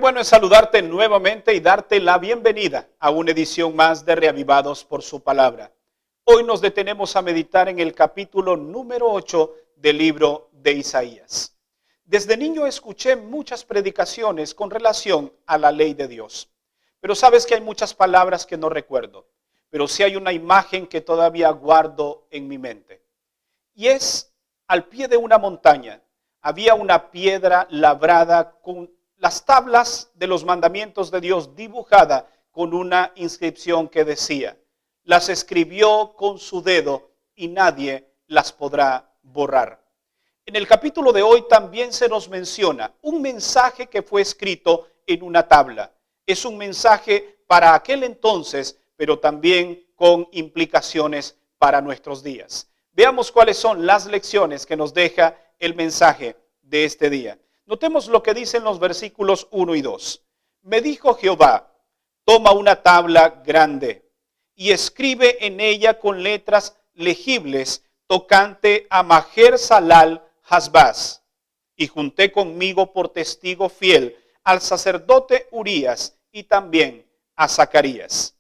bueno es saludarte nuevamente y darte la bienvenida a una edición más de Reavivados por su palabra. Hoy nos detenemos a meditar en el capítulo número 8 del libro de Isaías. Desde niño escuché muchas predicaciones con relación a la ley de Dios. Pero sabes que hay muchas palabras que no recuerdo. Pero sí hay una imagen que todavía guardo en mi mente. Y es al pie de una montaña. Había una piedra labrada con las tablas de los mandamientos de Dios dibujada con una inscripción que decía: las escribió con su dedo y nadie las podrá borrar. En el capítulo de hoy también se nos menciona un mensaje que fue escrito en una tabla. Es un mensaje para aquel entonces, pero también con implicaciones para nuestros días. Veamos cuáles son las lecciones que nos deja el mensaje de este día. Notemos lo que dicen los versículos 1 y 2. Me dijo Jehová: toma una tabla grande y escribe en ella con letras legibles tocante a Maher-Salal-Hasbaz. Y junté conmigo por testigo fiel al sacerdote Urías y también a Zacarías.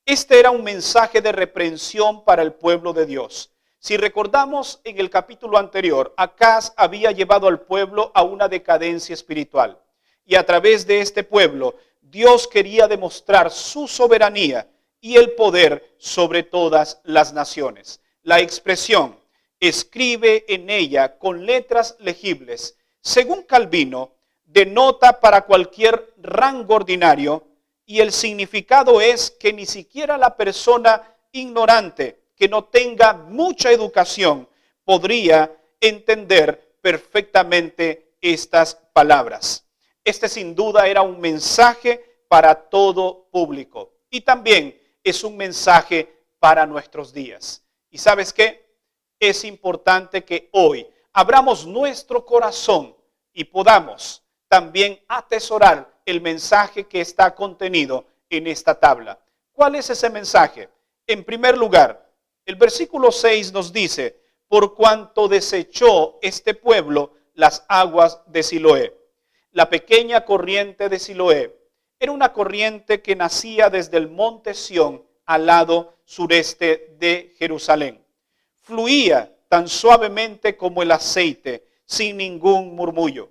Este era un mensaje de reprensión para el pueblo de Dios. Si recordamos en el capítulo anterior, Acaz había llevado al pueblo a una decadencia espiritual. Y a través de este pueblo, Dios quería demostrar su soberanía y el poder sobre todas las naciones. La expresión, escribe en ella con letras legibles, según Calvino, denota para cualquier rango ordinario, y el significado es que ni siquiera la persona ignorante, que no tenga mucha educación, podría entender perfectamente estas palabras. Este sin duda era un mensaje para todo público y también es un mensaje para nuestros días. ¿Y sabes qué? Es importante que hoy abramos nuestro corazón y podamos también atesorar el mensaje que está contenido en esta tabla. ¿Cuál es ese mensaje? En primer lugar, el versículo 6 nos dice: por cuanto desechó este pueblo las aguas de Siloé. La pequeña corriente de Siloé era una corriente que nacía desde el monte Sión al lado sureste de Jerusalén. Fluía tan suavemente como el aceite, sin ningún murmullo.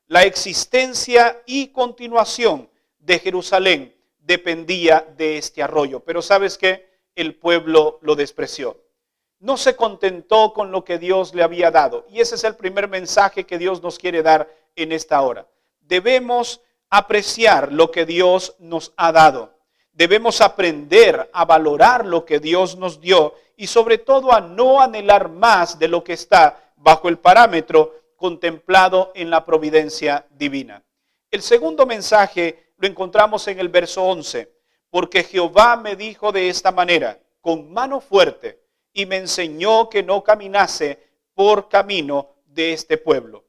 La existencia y continuación de Jerusalén dependía de este arroyo. Pero ¿sabes qué? El pueblo lo despreció. No se contentó con lo que Dios le había dado. Y ese es el primer mensaje que Dios nos quiere dar en esta hora. Debemos apreciar lo que Dios nos ha dado. Debemos aprender a valorar lo que Dios nos dio y sobre todo a no anhelar más de lo que está bajo el parámetro contemplado en la providencia divina. El segundo mensaje lo encontramos en el verso 11. Porque Jehová me dijo de esta manera, con mano fuerte, y me enseñó que no caminase por camino de este pueblo.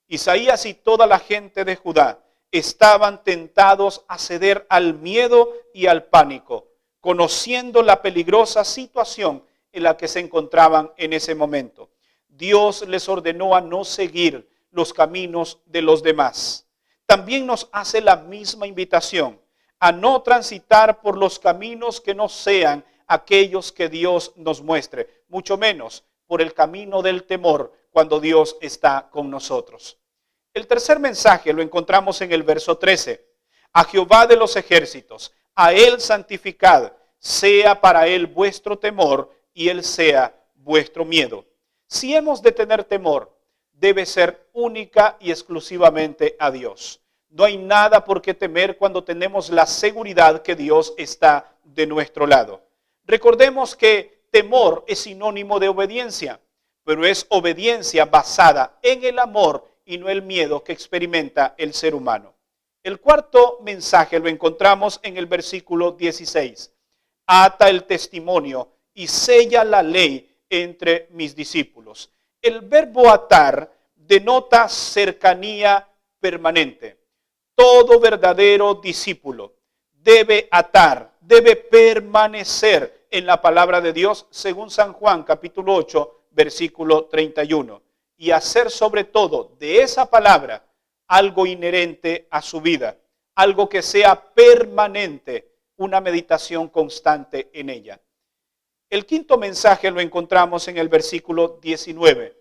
Isaías y toda la gente de Judá estaban tentados a ceder al miedo y al pánico, conociendo la peligrosa situación en la que se encontraban en ese momento. Dios les ordenó a no seguir los caminos de los demás. También nos hace la misma invitación a no transitar por los caminos que no sean aquellos que Dios nos muestre, mucho menos por el camino del temor cuando Dios está con nosotros. El tercer mensaje lo encontramos en el verso 13. A Jehová de los ejércitos, a Él santificad, sea para Él vuestro temor y Él sea vuestro miedo. Si hemos de tener temor, debe ser única y exclusivamente a Dios. No hay nada por qué temer cuando tenemos la seguridad que Dios está de nuestro lado. Recordemos que temor es sinónimo de obediencia, pero es obediencia basada en el amor y no el miedo que experimenta el ser humano. El cuarto mensaje lo encontramos en el versículo 16. Ata el testimonio y sella la ley entre mis discípulos. El verbo atar denota cercanía permanente. Todo verdadero discípulo debe atar, debe permanecer en la palabra de Dios, según San Juan capítulo 8, versículo 31. Y hacer sobre todo de esa palabra algo inherente a su vida, algo que sea permanente, una meditación constante en ella. El quinto mensaje lo encontramos en el versículo 19.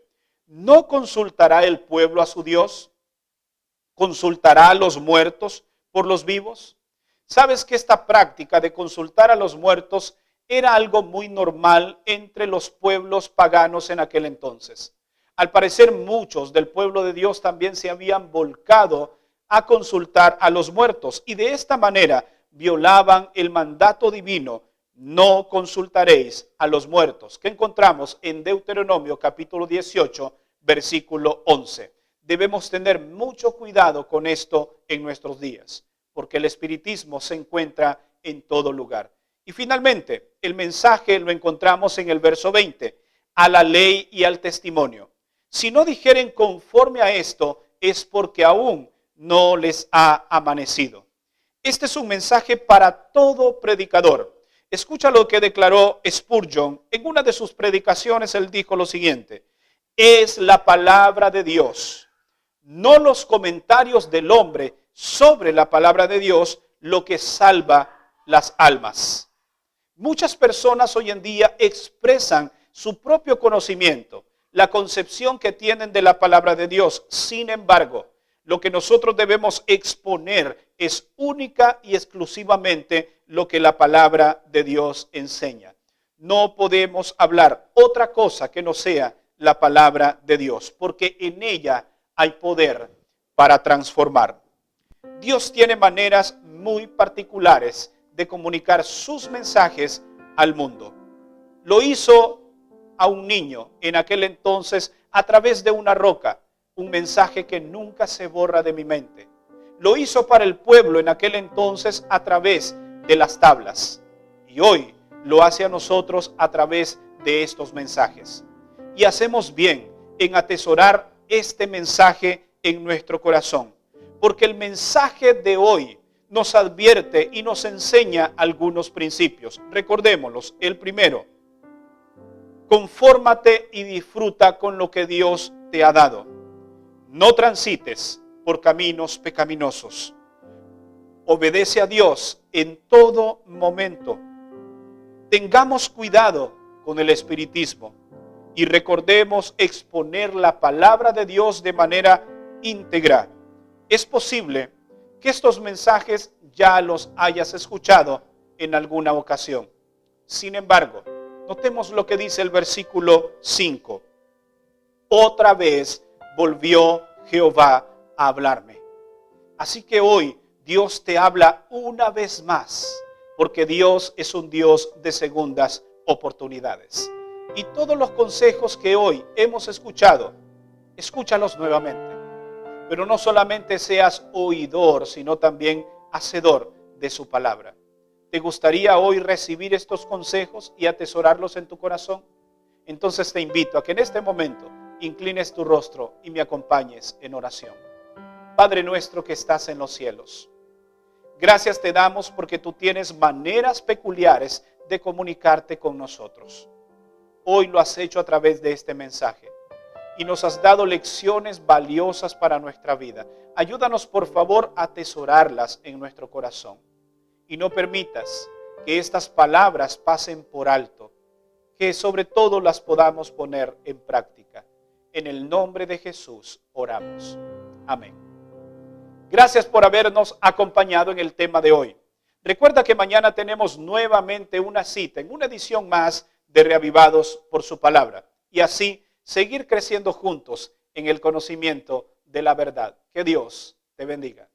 ¿No consultará el pueblo a su Dios? ¿Consultará a los muertos por los vivos? ¿Sabes que esta práctica de consultar a los muertos era algo muy normal entre los pueblos paganos en aquel entonces? Al parecer muchos del pueblo de Dios también se habían volcado a consultar a los muertos y de esta manera violaban el mandato divino: no consultaréis a los muertos, que encontramos en Deuteronomio capítulo 18, versículo 11. Debemos tener mucho cuidado con esto en nuestros días, porque el espiritismo se encuentra en todo lugar. Y finalmente, el mensaje lo encontramos en el verso 20, a la ley y al testimonio. Si no dijeren conforme a esto, es porque aún no les ha amanecido. Este es un mensaje para todo predicador. Escucha lo que declaró Spurgeon en una de sus predicaciones. Él dijo lo siguiente: es la palabra de Dios, no los comentarios del hombre sobre la palabra de Dios, lo que salva las almas. Muchas personas hoy en día expresan su propio conocimiento, la concepción que tienen de la palabra de Dios. Sin embargo, lo que nosotros debemos exponer es única y exclusivamente lo que la palabra de Dios enseña. No podemos hablar otra cosa que no sea la palabra de Dios, porque en ella hay poder para transformar. Dios tiene maneras muy particulares de comunicar sus mensajes al mundo. Lo hizo a un niño en aquel entonces a través de una roca, un mensaje que nunca se borra de mi mente. Lo hizo para el pueblo en aquel entonces a través de las tablas. Y hoy lo hace a nosotros a través de estos mensajes. Y hacemos bien en atesorar este mensaje en nuestro corazón, porque el mensaje de hoy nos advierte y nos enseña algunos principios. Recordémoslos. El primero: confórmate y disfruta con lo que Dios te ha dado. No transites por caminos pecaminosos. Obedece a Dios en todo momento. Tengamos cuidado con el espiritismo y recordemos exponer la palabra de Dios de manera íntegra. Es posible que estos mensajes ya los hayas escuchado en alguna ocasión. Sin embargo, notemos lo que dice el versículo 5. Otra vez volvió Jehová a hablarme. Así que hoy Dios te habla una vez más, porque Dios es un Dios de segundas oportunidades. Y todos los consejos que hoy hemos escuchado, escúchalos nuevamente. Pero no solamente seas oidor, sino también hacedor de su palabra. ¿Te gustaría hoy recibir estos consejos y atesorarlos en tu corazón? Entonces te invito a que en este momento inclines tu rostro y me acompañes en oración. Padre nuestro que estás en los cielos, gracias te damos porque tú tienes maneras peculiares de comunicarte con nosotros. Hoy lo has hecho a través de este mensaje y nos has dado lecciones valiosas para nuestra vida. Ayúdanos por favor a atesorarlas en nuestro corazón y no permitas que estas palabras pasen por alto, que sobre todo las podamos poner en práctica. En el nombre de Jesús oramos. Amén. Gracias por habernos acompañado en el tema de hoy. Recuerda que mañana tenemos nuevamente una cita en una edición más de Reavivados por su palabra. Y así seguir creciendo juntos en el conocimiento de la verdad. Que Dios te bendiga.